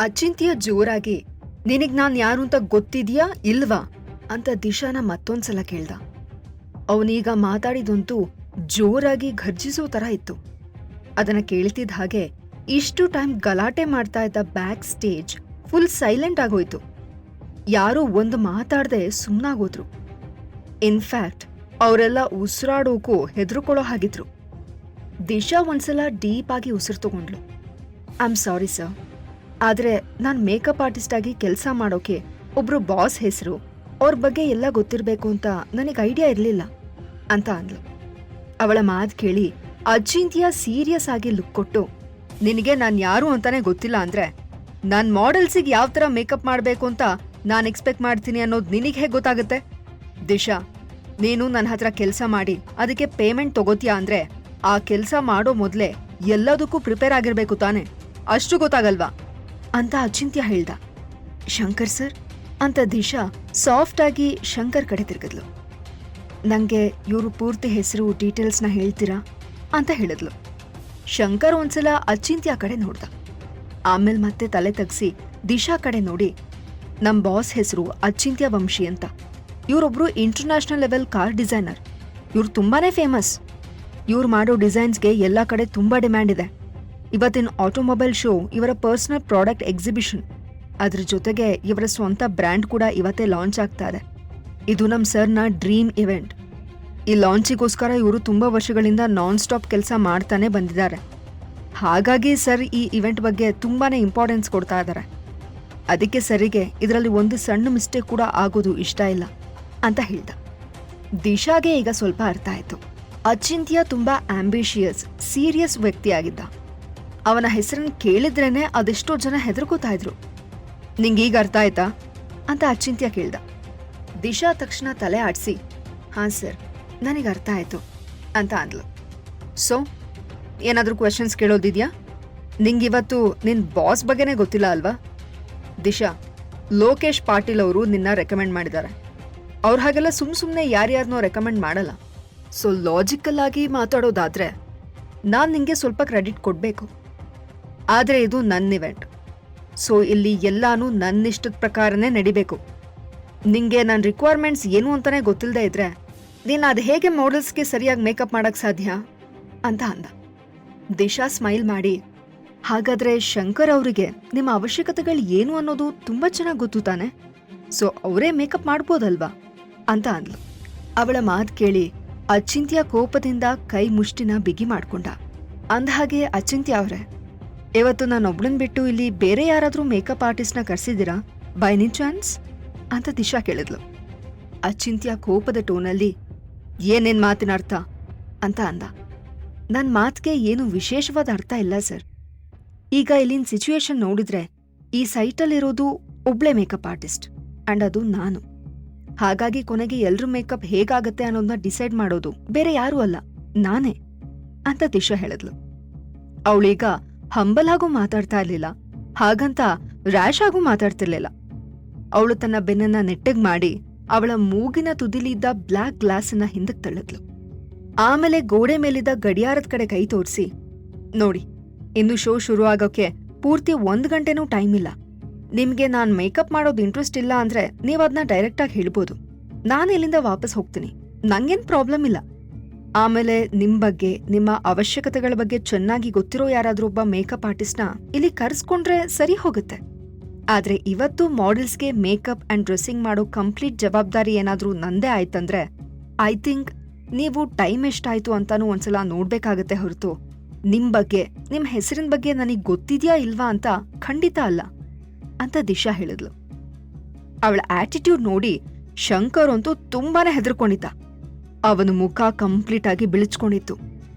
ಅಚಿಂತ್ಯ ಜೋರಾಗಿ ನಿನಗ್ ನಾನ್ ಯಾರು ಅಂತ ಗೊತ್ತಿದ್ಯಾ ಇಲ್ವಾ ಅಂತ ದಿಶಾನ ಮತ್ತೊಂದ್ಸಲ ಕೇಳ್ದ. ಅವನೀಗ ಮಾತಾಡಿದಂತೂ ಜೋರಾಗಿ ಘರ್ಜಿಸೋ ತರ ಇತ್ತು. ಅದನ್ನ ಕೇಳ್ತಿದ್ದ ಹಾಗೆ ಇಷ್ಟು ಟೈಮ್ ಗಲಾಟೆ ಮಾಡ್ತಾ ಇದ್ದ ಬ್ಯಾಕ್ ಸ್ಟೇಜ್ ಫುಲ್ ಸೈಲೆಂಟ್ ಆಗೋಯ್ತು. ಯಾರೂ ಒಂದು ಮಾತಾಡದೆ ಸುಮ್ನಾಗೋದ್ರು. ಇನ್ಫ್ಯಾಕ್ಟ್ ಅವರೆಲ್ಲ ಉಸಿರಾಡೋಕೂ ಹೆದರ್ಕೊಳ್ಳೋ ಹಾಗಿದ್ರು. ದಿಶಾ ಒಂದ್ಸಲ ಡೀಪ್ ಆಗಿ ಉಸಿರು ತಗೊಂಡ್ಲು. ಐ ಆಮ್ ಸಾರಿ ಸರ್, ಆದ್ರೆ ನಾನ್ ಮೇಕಪ್ ಆರ್ಟಿಸ್ಟ್ ಆಗಿ ಕೆಲಸ ಮಾಡೋಕೆ ಒಬ್ರು ಬಾಸ್ ಹೆಸರು, ಅವ್ರ ಬಗ್ಗೆ ಎಲ್ಲ ಗೊತ್ತಿರ್ಬೇಕು ಅಂತ ನನಗೆ ಐಡಿಯಾ ಇರ್ಲಿಲ್ಲ ಅಂತ ಅಂದ್ಲು. ಅವಳ ಮಾತು ಕೇಳಿ ಅಚಿಂತ್ಯ ಸೀರಿಯಸ್ ಆಗಿ ಲುಕ್ ಕೊಟ್ಟು, ನಿನಗೆ ನಾನ್ ಯಾರು ಅಂತಾನೆ ಗೊತ್ತಿಲ್ಲ ಅಂದ್ರೆ ನಾನ್ ಮಾಡೆಲ್ಸಿಗೆ ಯಾವ ತರ ಮೇಕಪ್ ಮಾಡ್ಬೇಕು ಅಂತ ನಾನ್ ಎಕ್ಸ್ಪೆಕ್ಟ್ ಮಾಡ್ತೀನಿ ಅನ್ನೋದು ನಿನಗೆ ಹೇಗೆ ಗೊತ್ತಾಗುತ್ತೆ? ದಿಶಾ, ನೀನು ನನ್ನ ಹತ್ರ ಕೆಲಸ ಮಾಡಿ ಅದಕ್ಕೆ ಪೇಮೆಂಟ್ ತಗೋತೀಯಾ ಅಂದ್ರೆ ಆ ಕೆಲಸ ಮಾಡೋ ಮೊದ್ಲೇ ಎಲ್ಲದಕ್ಕೂ ಪ್ರಿಪೇರ್ ಆಗಿರ್ಬೇಕು ತಾನೆ, ಅಷ್ಟು ಗೊತ್ತಾಗಲ್ವಾ ಅಂತ ಅಚಿಂತ್ಯ ಹೇಳ್ದ. ಶಂಕರ್ ಸರ್ ಅಂತ ದಿಶಾ ಸಾಫ್ಟ್ ಆಗಿ ಶಂಕರ್ ಕಡೆ ತಿರುಗಿದ್ಲು. ನಂಗೆ ಇವರು ಪೂರ್ತಿ ಹೆಸರು ಡೀಟೇಲ್ಸ್ನ ಹೇಳ್ತೀರಾ ಅಂತ ಹೇಳಿದ್ಲು. ಶಂಕರ್ ಒಂದ್ಸಲ ಅಚಿಂತ್ಯ ಕಡೆ ನೋಡ್ದ. ಆಮೇಲೆ ಮತ್ತೆ ತಲೆ ತಗ್ಸಿ ದಿಶಾ ಕಡೆ ನೋಡಿ, ನಮ್ ಬಾಸ್ ಹೆಸರು ಅಚಿಂತ್ಯ ವಂಶಿ ಅಂತ. ಇವರೊಬ್ರು ಇಂಟರ್ನ್ಯಾಷನಲ್ ಲೆವೆಲ್ ಕಾರ್ ಡಿಸೈನರ್. ಇವ್ರು ತುಂಬಾನೇ ಫೇಮಸ್. ಇವ್ರು ಮಾಡೋ ಡಿಸೈನ್ಸ್ಗೆ ಎಲ್ಲ ಕಡೆ ತುಂಬಾ ಡಿಮ್ಯಾಂಡ್ ಇದೆ. ಇವತ್ತಿನ ಆಟೋಮೊಬೈಲ್ ಶೋ ಇವರ ಪರ್ಸನಲ್ ಪ್ರಾಡಕ್ಟ್ ಎಕ್ಸಿಬಿಷನ್, ಅದ್ರ ಜೊತೆಗೆ ಇವರ ಸ್ವಂತ ಬ್ರ್ಯಾಂಡ್ ಕೂಡ ಇವತ್ತೇ ಲಾಂಚ್ ಆಗ್ತಾ ಇದೆ. ಇದು ನಮ್ ಸರ್ನ ಡ್ರೀಮ್ ಇವೆಂಟ್. ಈ ಲಾಂಚಿಗೋಸ್ಕರ ಇವರು ತುಂಬಾ ವರ್ಷಗಳಿಂದ ನಾನ್ ಸ್ಟಾಪ್ ಕೆಲಸ ಮಾಡ್ತಾನೆ ಬಂದಿದ್ದಾರೆ. ಹಾಗಾಗಿ ಸರ್ ಈ ಇವೆಂಟ್ ಬಗ್ಗೆ ತುಂಬಾನೇ ಇಂಪಾರ್ಟೆನ್ಸ್ ಕೊಡ್ತಾ ಇದ್ದಾರೆ. ಅದಕ್ಕೆ ಸರಿಗೆ ಇದರಲ್ಲಿ ಒಂದು ಸಣ್ಣ ಮಿಸ್ಟೇಕ್ ಕೂಡ ಆಗೋದು ಇಷ್ಟ ಇಲ್ಲ ಅಂತ ಹೇಳ್ದ. ದಿಶಾಗೆ ಈಗ ಸ್ವಲ್ಪ ಅರ್ಥ ಆಯ್ತು. ಅಚಿಂತ್ಯ ತುಂಬಾ ಆಂಬಿಷಿಯಸ್, ಸೀರಿಯಸ್ ವ್ಯಕ್ತಿಯಾಗಿದ್ದ. ಅವನ ಹೆಸರನ್ನು ಕೇಳಿದ್ರೇನೆ ಅದೆಷ್ಟೋ ಜನ ಹೆದರ್ಕೋತಾ ಇದ್ರು. ನಿಂಗೀಗ ಅರ್ಥ ಆಯ್ತಾ ಅಂತ ಅಚಿಂತ್ಯ ಕೇಳ್ದ. ದಿಶಾ ತಕ್ಷಣ ತಲೆ ಆಡಿಸಿ, ಹಾಂ ಸರ್, ನನಗೆ ಅರ್ಥ ಆಯ್ತು ಅಂತ ಅಂದ್ಲು. ಸೊ ಏನಾದರೂ ಕ್ವೆಶನ್ಸ್ ಕೇಳೋದಿದ್ಯಾ? ನಿಂಗಿವತ್ತು ನಿನ್ ಬಾಸ್ ಬಗ್ಗೆನೇ ಗೊತ್ತಿಲ್ಲ ಅಲ್ವಾ? ದಿಶಾ, ಲೋಕೇಶ್ ಪಾಟೀಲ್ ಅವರು ನಿನ್ನ ರೆಕಮೆಂಡ್ ಮಾಡಿದ್ದಾರೆ. ಅವ್ರು ಹಾಗೆಲ್ಲ ಸುಮ್ಮನೆ ಯಾರ್ಯಾರನ್ನೋ ರೆಕಮೆಂಡ್ ಮಾಡಲ್ಲ. ಸೊ ಲಾಜಿಕಲ್ ಆಗಿ ಮಾತಾಡೋದಾದ್ರೆ ನಾನು ನಿಂಗೆ ಸ್ವಲ್ಪ ಕ್ರೆಡಿಟ್ ಕೊಡಬೇಕು. ಆದರೆ ಇದು ನನ್ನ ಇವೆಂಟ್, ಸೊ ಇಲ್ಲಿ ಎಲ್ಲಾನು ನನ್ನಿಷ್ಟದ ಪ್ರಕಾರನೇ ನಡಿಬೇಕು. ನಿಂಗೆ ನನ್ನ ರಿಕ್ವೈರ್ಮೆಂಟ್ಸ್ ಏನು ಅಂತಾನೆ ಗೊತ್ತಿಲ್ಲದೆ ಇದ್ರೆ ನೀನು ಅದು ಹೇಗೆ ಮಾಡೆಲ್ಸ್ಗೆ ಸರಿಯಾಗಿ ಮೇಕಪ್ ಮಾಡಕ್ ಸಾಧ್ಯ ಅಂತ ಅಂದ. ದಿಶಾ ಸ್ಮೈಲ್ ಮಾಡಿ, ಹಾಗಾದ್ರೆ ಶಂಕರ್ ಅವರಿಗೆ ನಿಮ್ಮ ಅವಶ್ಯಕತೆಗಳು ಏನು ಅನ್ನೋದು ತುಂಬಾ ಚೆನ್ನಾಗಿ ಗೊತ್ತು ತಾನೆ, ಸೊ ಅವರೇ ಮೇಕಪ್ ಮಾಡ್ಬೋದಲ್ವಾ ಅಂತ ಅಂದ್ಲು. ಅವಳ ಮಾತು ಕೇಳಿ ಅಚಿಂತ್ಯ ಕೋಪದಿಂದ ಕೈ ಮುಷ್ಟಿನ ಬಿಗಿ ಮಾಡ್ಕೊಂಡ. ಅಂದಹಾಗೆ, ಅಚಿಂತ್ಯ ಅವರೇ, ಇವತ್ತು ನಾನೊಬ್ಳನ್ ಬಿಟ್ಟು ಇಲ್ಲಿ ಬೇರೆ ಯಾರಾದ್ರೂ ಮೇಕಪ್ ಆರ್ಟಿಸ್ಟ್ನ ಕರ್ಸಿದ್ದೀರಾ ಬೈ ಎನಿ ಚಾನ್ಸ್ ಅಂತ ದಿಶಾ ಕೇಳಿದ್ಲು. ಅಚಿಂತ್ಯ ಕೋಪದ ಟೋನಲ್ಲಿ, ಏನೇನ್ ಮಾತಿನ ಅರ್ಥ ಅಂತ ಅಂದ. ನನ್ ಮಾತ್ಗೆ ಏನು ವಿಶೇಷವಾದ ಅರ್ಥ ಇಲ್ಲ ಸರ್. ಈಗ ಇಲ್ಲಿನ ಸಿಚುಯೇಷನ್ ನೋಡಿದ್ರೆ ಈ ಸೈಟಲ್ಲಿರೋದು ಒಬ್ಳೆ ಮೇಕಪ್ ಆರ್ಟಿಸ್ಟ್ ಅಂಡ್ ಅದು ನಾನು. ಹಾಗಾಗಿ ಕೊನೆಗೆ ಎಲ್ರ ಮೇಕಪ್ ಹೇಗಾಗತ್ತೆ ಅನ್ನೋದನ್ನ ಡಿಸೈಡ್ ಮಾಡೋದು ಬೇರೆ ಯಾರೂ ಅಲ್ಲ, ನಾನೇ ಅಂತ ದಿಶಾ ಹೇಳಿದ್ಲು. ಅವಳೀಗ ಹಂಬಲ್ ಆಗು ಮಾತಾಡ್ತಾ ಇರ್ಲಿಲ್ಲ, ಹಾಗಂತ ರ್ಯಾಶ್ ಆಗು ಮಾತಾಡ್ತಿರ್ಲಿಲ್ಲ. ಅವಳು ತನ್ನ ಬೆನ್ನನ್ನ ನೆಟ್ಟಗ್ ಮಾಡಿ ಅವಳ ಮೂಗಿನ ತುದಿಲಿದ್ದ ಬ್ಲ್ಯಾಕ್ ಗ್ಲಾಸನ್ನ ಹಿಂದಕ್ ತಳ್ಳಿದ್ಲು. ಆಮೇಲೆ ಗೋಡೆ ಮೇಲಿದ್ದ ಗಡಿಯಾರದ ಕಡೆ ಕೈ ತೋರಿಸಿ, ನೋಡಿ, ಇನ್ನು ಶೋ ಶುರು ಆಗೋಕೆ ಪೂರ್ತಿ 1 ಗಂಟೆನೂ ಟೈಮ್ ಇಲ್ಲ. ನಿಮ್ಗೆ ನಾನ್ ಮೇಕಪ್ ಮಾಡೋದು ಇಂಟ್ರೆಸ್ಟ್ ಇಲ್ಲ ಅಂದ್ರೆ ನೀವ್ ಅದನ್ನ ಡೈರೆಕ್ಟ್ ಆಗಿ ಹೇಳ್ಬೋದು. ನಾನು ಇಲ್ಲಿಂದ ವಾಪಸ್ ಹೋಗ್ತೀನಿ, ನಂಗೇನ್ ಪ್ರಾಬ್ಲಮ್ ಇಲ್ಲ. ಆಮೇಲೆ ನಿಮ್ ಬಗ್ಗೆ, ನಿಮ್ಮ ಅವಶ್ಯಕತೆಗಳ ಬಗ್ಗೆ ಚೆನ್ನಾಗಿ ಗೊತ್ತಿರೋ ಯಾರಾದ್ರೂ ಒಬ್ಬ ಮೇಕಪ್ ಆರ್ಟಿಸ್ಟ್ನ ಇಲ್ಲಿ ಕರ್ಸ್ಕೊಂಡ್ರೆ ಸರಿ ಹೋಗುತ್ತೆ. ಆದ್ರೆ ಇವತ್ತು ಮಾಡೆಲ್ಸ್ಗೆ ಮೇಕಪ್ ಅಂಡ್ ಡ್ರೆಸ್ಸಿಂಗ್ ಮಾಡೋ ಕಂಪ್ಲೀಟ್ ಜವಾಬ್ದಾರಿ ಏನಾದ್ರೂ ನಂದೇ ಆಯ್ತಂದ್ರೆ ಐ ಥಿಂಕ್ ನೀವು ಟೈಮ್ ಎಷ್ಟಾಯ್ತು ಅಂತಾನೂ ಒಂದ್ಸಲ ನೋಡ್ಬೇಕಾಗತ್ತೆ ಹೊರತು ನಿಮ್ ಬಗ್ಗೆ, ನಿಮ್ ಹೆಸರಿನ ಬಗ್ಗೆ ನನಗ್ ಗೊತ್ತಿದ್ಯಾ ಇಲ್ವಾ ಅಂತ ಖಂಡಿತ ಅಲ್ಲ ಅಂತ ದಿಶಾ ಹೇಳಿದ್ಲು. ಅವಳ ಆಟಿಟ್ಯೂಡ್ ನೋಡಿ ಶಂಕರ್ ಅಂತೂ ತುಂಬಾನೇ ಹೆದರ್ಕೊಂಡಿದ್ದ. ಅವನ ಮುಖ ಕಂಪ್ಲೀಟ್ ಆಗಿ ಬಿಳಿಚ್ಕೊಂಡಿತ್ತು.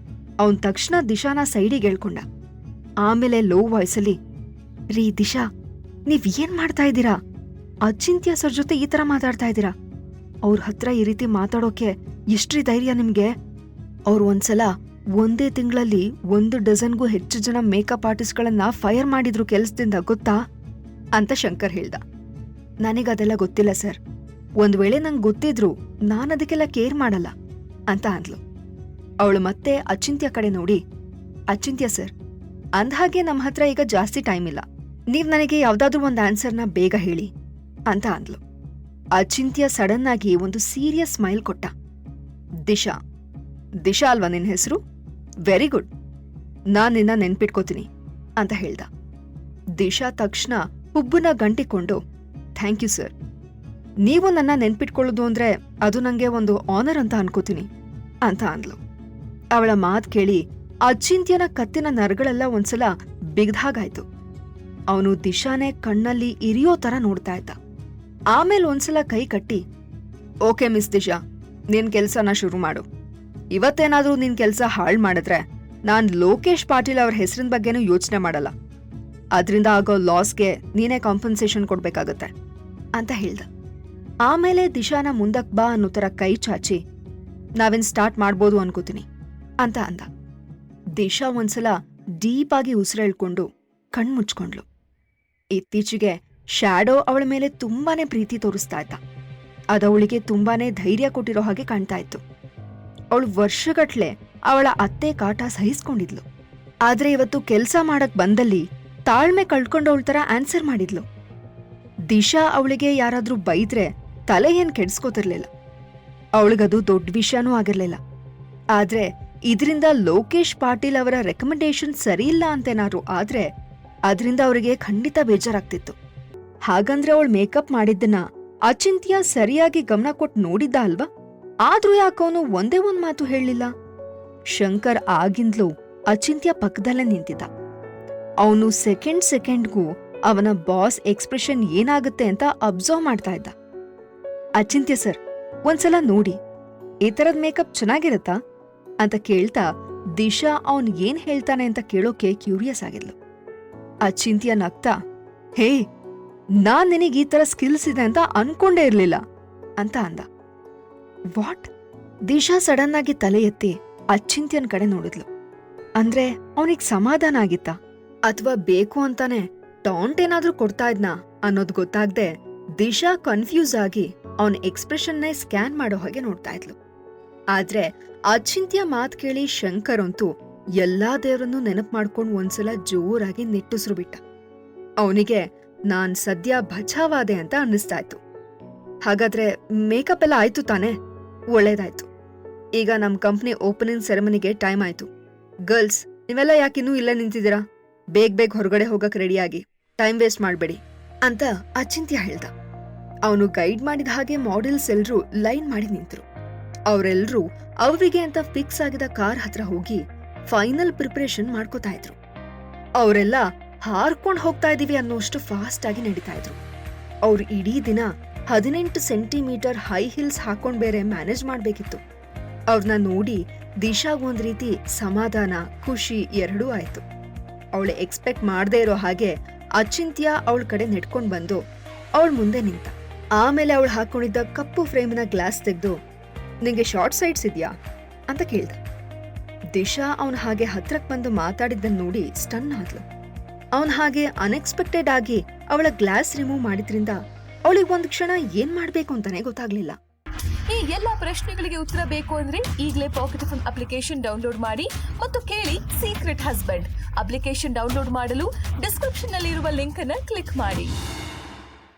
ಅವನ್ ತಕ್ಷಣ ದಿಶಾನ ಸೈಡಿಗೆ ಹೇಳ್ಕೊಂಡ. ಆಮೇಲೆ ಲೋ ವಾಯ್ಸಲ್ಲಿ, ರೀ ದಿಶಾ, ನೀವ್ ಏನ್ ಮಾಡ್ತಾ ಇದ್ದೀರಾ? ಅಚಿಂತ್ಯ ಸರ್ ಜೊತೆ ಈ ತರ ಮಾತಾಡ್ತಾ ಇದ್ದೀರಾ? ಅವ್ರ ಹತ್ರ ಈ ರೀತಿ ಮಾತಾಡೋಕೆ ಎಷ್ಟ್ರಿ ಧೈರ್ಯ ನಿಮ್ಗೆ? ಅವ್ರು ಒಂದ್ಸಲ ಒಂದೇ ತಿಂಗಳಲ್ಲಿ 1 ಡಜನ್ಗೂ ಹೆಚ್ಚು ಜನ ಮೇಕಪ್ ಆರ್ಟಿಸ್ಟ್ಗಳನ್ನ ಫೈರ್ ಮಾಡಿದ್ರು ಕೆಲ್ಸದಿಂದ, ಗೊತ್ತಾ ಅಂತ ಶಂಕರ್ ಹೇಳ್ದ. ನನಗದೆಲ್ಲ ಗೊತ್ತಿಲ್ಲ ಸರ್. ಒಂದ್ ವೇಳೆ ನಂಗೆ ಗೊತ್ತಿದ್ರು ನಾನದಕ್ಕೆಲ್ಲ ಕೇರ್ ಮಾಡಲ್ಲ ಅಂತ ಅಂದ್ಲು. ಅವಳು ಮತ್ತೆ ಅಚಿಂತ್ಯ ಕಡೆ ನೋಡಿ, ಅಚಿಂತ್ಯ ಸರ್, ಅಂದ್ಹಾಗೆ ನಮ್ಮ ಹತ್ರ ಈಗ ಜಾಸ್ತಿ ಟೈಮ್ ಇಲ್ಲ. ನೀವ್ ನನಗೆ ಯಾವ್ದಾದ್ರೂ ಒಂದು ಆನ್ಸರ್ನ ಬೇಗ ಹೇಳಿ ಅಂತ ಅಂದ್ಲು. ಅಚಿಂತ್ಯ ಸಡನ್ ಆಗಿ ಒಂದು ಸೀರಿಯಸ್ ಸ್ಮೈಲ್ ಕೊಟ್ಟ. ದಿಶಾ ದಿಶಾ ಅಲ್ವಾ ನಿನ್ ಹೆಸರು? ವೆರಿ ಗುಡ್, ನಾನ್ ನಿನ್ನ ನೆನ್ಪಿಟ್ಕೋತೀನಿ ಅಂತ ಹೇಳ್ದ. ದಿಶಾ ತಕ್ಷಣ ಹುಬ್ಬನ್ನ ಗಂಟಿಕೊಂಡು ಥ್ಯಾಂಕ್ ಯು ಸರ್, ನೀವು ನನ್ನ ನೆನ್ಪಿಟ್ಕೊಳ್ಳೋದು ಅಂದ್ರೆ ಅದು ನಂಗೆ ಒಂದು ಆನರ್ ಅಂತ ಅನ್ಕೋತೀನಿ ಅಂತ ಅಂದ್ಲು. ಅವಳ ಮಾತ್ ಕೇಳಿ ಅಚಿಂತ್ಯನ ಕತ್ತಿನ ನರಗಳೆಲ್ಲ ಒಂದ್ಸಲ ಬಿಗ್ದಾಗಾಯ್ತು. ಅವನು ದಿಶಾನೇ ಕಣ್ಣಲ್ಲಿ ಇರಿಯೋ ತರ ನೋಡ್ತಾ ಇದ್ದ. ಆಮೇಲೆ ಒಂದ್ಸಲ ಕೈ ಕಟ್ಟಿ, ಓಕೆ ಮಿಸ್ ದಿಶಾ, ನಿನ್ ಕೆಲ್ಸನ ಶುರು ಮಾಡು. ಇವತ್ತೇನಾದ್ರೂ ನಿನ್ ಕೆಲ್ಸ ಹಾಳ್ ಮಾಡಿದ್ರೆ ನಾನ್ ಲೋಕೇಶ್ ಪಾಟೀಲ್ ಅವ್ರ ಹೆಸರಿನ ಬಗ್ಗೆನೂ ಯೋಚನೆ ಮಾಡಲ್ಲ. ಅದ್ರಿಂದ ಆಗೋ ಲಾಸ್ಗೆ ನೀನೇ ಕಾಂಪನ್ಸೇಷನ್ ಕೊಡ್ಬೇಕಾಗತ್ತೆ ಅಂತ ಹೇಳ್ದ. ಆಮೇಲೆ ದಿಶಾನ ಮುಂದಕ್ ಬಾ ಅನ್ನೋ ತರ ಕೈ ಚಾಚಿ ನಾವೇನ್ ಸ್ಟಾರ್ಟ್ ಮಾಡ್ಬೋದು ಅನ್ಕೋತೀನಿ ಅಂತ ಅಂದ. ದಿಶಾ ಒಂದ್ಸಲ ಡೀಪ್ ಆಗಿ ಉಸಿರೆಳ್ಕೊಂಡು ಕಣ್ಮುಚ್ಕೊಂಡ್ಲು. ಇತ್ತೀಚೆಗೆ ಶ್ಯಾಡೋ ಅವಳ ಮೇಲೆ ತುಂಬಾನೇ ಪ್ರೀತಿ ತೋರಿಸ್ತಾ ಇದ್ದ. ಅದವಳಿಗೆ ತುಂಬಾನೇ ಧೈರ್ಯ ಕೊಟ್ಟಿರೋ ಹಾಗೆ ಕಾಣ್ತಾ ಇತ್ತು. ಅವಳು ವರ್ಷಗಟ್ಲೆ ಅವಳ ಅತ್ತೆ ಕಾಟ ಸಹಿಸ್ಕೊಂಡಿದ್ಲು. ಆದ್ರೆ ಇವತ್ತು ಕೆಲ್ಸ ಮಾಡಕ್ ಬಂದಲ್ಲಿ ತಾಳ್ಮೆ ಕಳ್ಕೊಂಡವಳ ತರ ಆನ್ಸರ್ ಮಾಡಿದ್ಲು. ದಿಶಾ ಅವಳಿಗೆ ಯಾರಾದ್ರೂ ಬೈದ್ರೆ ತಲೆ ಏನ್ ಕೆಡ್ಸ್ಕೋತಿರ್ಲಿಲ್ಲ. ಅವಳಿಗದು ದೊಡ್ಡ ವಿಷಯನೂ ಆಗಿರ್ಲಿಲ್ಲ. ಆದ್ರೆ ಇದರಿಂದ ಲೋಕೇಶ್ ಪಾಟೀಲ್ ಅವರ ರೆಕಮೆಂಡೇಶನ್ ಸರಿಯಿಲ್ಲ ಅಂತೇನಾದ್ರು ಆದ್ರೆ ಅದ್ರಿಂದ ಅವರಿಗೆ ಖಂಡಿತ ಬೇಜಾರಾಗ್ತಿತ್ತು. ಹಾಗಂದ್ರೆ ಅವಳು ಮೇಕಪ್ ಮಾಡಿದ್ದನ್ನ ಅಚಿಂತ್ಯ ಸರಿಯಾಗಿ ಗಮನ ಕೊಟ್ಟು ನೋಡಿದ್ದ ಅಲ್ವಾ? ಆದ್ರೂ ಯಾಕವನು ಒಂದೇ ಒಂದ್ ಮಾತು ಹೇಳಲಿಲ್ಲ. ಶಂಕರ್ ಆಗಿಂದ್ಲೂ ಅಚಿಂತ್ಯ ಪಕ್ಕದಲ್ಲೇ ನಿಂತಿದ್ದ. ಅವನು ಸೆಕೆಂಡ್ಗೂ ಅವನ ಬಾಸ್ ಎಕ್ಸ್ಪ್ರೆಷನ್ ಏನಾಗುತ್ತೆ ಅಂತ ಅಬ್ಸರ್ವ್ ಮಾಡ್ತಾ ಇದ್ದ. ಅಚಿಂತ್ಯ ಸರ್, ಒಂದ್ಸಲ ನೋಡಿ, ಈ ತರದ್ ಮೇಕಪ್ ಚೆನ್ನಾಗಿರತ್ತಾ ಅಂತ ಕೇಳ್ತಾ ದಿಶಾ ಅವನ್ ಏನ್ ಹೇಳ್ತಾನೆ ಅಂತ ಕೇಳೋಕೆ ಕ್ಯೂರಿಯಸ್ ಆಗಿದ್ಲು. ಅಚಿಂತ್ಯ ನಗ್ತಾ, ಹೇ, ನಾನ್ ನಿನಗ್ ಈ ತರ ಸ್ಕಿಲ್ಸ್ ಇದೆ ಅಂತ ಅನ್ಕೊಂಡೇ ಇರ್ಲಿಲ್ಲ ಅಂತ ಅಂದ. ವಾಟ್? ದಿಶಾ ಸಡನ್ ಆಗಿ ತಲೆ ಎತ್ತಿ ಅಚಿಂತ್ಯನ್ ಕಡೆ ನೋಡಿದ್ಲು. ಅಂದ್ರೆ ಅವನಿಗ್ ಸಮಾಧಾನ ಆಗಿತ್ತಾ ಅಥವಾ ಬೇಕು ಅಂತಾನೆ ಟಾಂಟ್ ಏನಾದ್ರೂ ಕೊಡ್ತಾ ಇದ್ನಾ ಅನ್ನೋದ್ ಗೊತ್ತಾಗ್ದೆ ದಿಶಾ ಕನ್ಫ್ಯೂಸ್ ಆಗಿ ಅವನ ಎಕ್ಸ್ಪ್ರೆಷನ್ನೇ ಸ್ಕ್ಯಾನ್ ಮಾಡೋ ಹಾಗೆ ನೋಡ್ತಾ ಇದ್ಲು. ಆದ್ರೆ ಅಚಿಂತ್ಯ ಮಾತ್ ಕೇಳಿ ಶಂಕರ್ ಅಂತೂ ಎಲ್ಲಾ ದೇವರನ್ನು ನೆನಪು ಮಾಡ್ಕೊಂಡು ಒಂದ್ಸಲ ಜೋರಾಗಿ ನಿಟ್ಟುಸ್ರು ಬಿಟ್ಟ. ಅವನಿಗೆ ನಾನ್ ಸದ್ಯ ಬಚಾವಾದೆ ಅಂತ ಅನ್ನಿಸ್ತಾ ಇತ್ತು. ಹಾಗಾದ್ರೆ ಮೇಕಪ್ ಎಲ್ಲ ಆಯ್ತು ತಾನೆ? ಒಳ್ಳೇದಾಯ್ತು. ಈಗ ನಮ್ ಕಂಪ್ನಿ ಓಪನಿಂಗ್ ಸೆರೆಮನಿಗೆ ಟೈಮ್ ಆಯ್ತು. ಗರ್ಲ್ಸ್, ನೀವೆಲ್ಲ ಯಾಕಿನ್ನೂ ಇಲ್ಲೇ ನಿಂತಿದ್ದೀರಾ? ಬೇಗ ಹೊರಗಡೆ ಹೋಗಕ್ ರೆಡಿಯಾಗಿ, ಟೈಮ್ ವೇಸ್ಟ್ ಮಾಡ್ಬೇಡಿ ಅಂತ ಅಚಿಂತ್ಯ ಹೇಳ್ದ. ಅವನು ಗೈಡ್ ಮಾಡಿದ ಹಾಗೆ ಮಾಡೆಲ್ಸ್ ಎಲ್ರೂ ಲೈನ್ ಮಾಡಿ ನಿಂತರು. ಅವರೆಲ್ಲರೂ ಅವ್ರಿಗೆ ಅಂತ ಫಿಕ್ಸ್ ಆಗಿದ ಕಾರ್ ಹತ್ರ ಹೋಗಿ ಫೈನಲ್ ಪ್ರಿಪರೇಷನ್ ಮಾಡ್ಕೋತಾ ಇದ್ರು. ಅವರೆಲ್ಲ ಹಾರ್ಕೊಂಡ್ ಹೋಗ್ತಾ ಇದೀವಿ ಅನ್ನೋಷ್ಟು ಫಾಸ್ಟ್ ಆಗಿ ನಡೀತಾ ಇದ್ರು. ಅವ್ರು ಇಡೀ ದಿನ 18 ಸೆಂಟಿಮೀಟರ್ ಹೈ ಹಿಲ್ಸ್ ಹಾಕೊಂಡ್ ಬೇರೆ ಮ್ಯಾನೇಜ್ ಮಾಡ್ಬೇಕಿತ್ತು. ಅವ್ರನ್ನ ನೋಡಿ ದಿಶಾಗ್ ಒಂದ್ ರೀತಿ ಸಮಾಧಾನ, ಖುಷಿ ಎರಡೂ ಆಯ್ತು. ಅವಳು ಎಕ್ಸ್ಪೆಕ್ಟ್ ಮಾಡದೇ ಇರೋ ಹಾಗೆ ಅಚಿಂತ್ಯ ಅವಳ ಕಡೆ ನೆಟ್ಕೊಂಡ್ ಬಂದು ಅವಳ ಮುಂದೆ ನಿಂತ. ಆಮೇಲೆ ಅವಳು ಹಾಕೊಂಡಿದ್ದ ಕಪ್ಪು ಫ್ರೇಮಿನ ಗ್ಲಾಸ್ ತೆಗೆದು, ನಿಂಗೆ ಶಾರ್ಟ್ ಸೈಡ್ಸ್ ಇದ್ಯಾ ಅಂತ ಕೇಳ್ದ. ದಿಶಾ ಅವನ್ ಹಾಗೆ ಹತ್ರಕ್ ಬಂದು ಮಾತಾಡಿದ್ದನ್ನ ನೋಡಿ ಸ್ಟನ್ ಆದ್ಲು. ಅವನ್ ಹಾಗೆ ಅನ್ಎಕ್ಸ್ಪೆಕ್ಟೆಡ್ ಆಗಿ ಅವಳ ಗ್ಲಾಸ್ ರಿಮೂವ್ ಮಾಡಿದ್ರಿಂದ ಅವಳಿಗೆ ಒಂದ್ ಕ್ಷಣ ಏನ್ ಮಾಡ್ಬೇಕು ಅಂತಾನೆ ಗೊತ್ತಾಗ್ಲಿಲ್ಲ. ಈ ಎಲ್ಲಾ ಪ್ರಶ್ನೆಗಳಿಗೆ ಉತ್ತರ ಬೇಕು ಅಂದ್ರೆ ಈಗಲೇ ಪಾಕೆಟ್ ಎಫ್ಎಂ ಅಪ್ಲಿಕೇಶನ್ ಡೌನ್ಲೋಡ್ ಮಾಡಿ ಮತ್ತು ಕೇಳಿ ಸೀಕ್ರೆಟ್ ಹಸ್ಬೆಂಡ್. ಅಪ್ಲಿಕೇಶನ್ ಡೌನ್ಲೋಡ್ ಮಾಡಲು ಡಿಸ್ಕ್ರಿಪ್ಷನ್ ನಲ್ಲಿ ಇರುವ ಲಿಂಕ್ ಅನ್ನು ಕ್ಲಿಕ್ ಮಾಡಿ.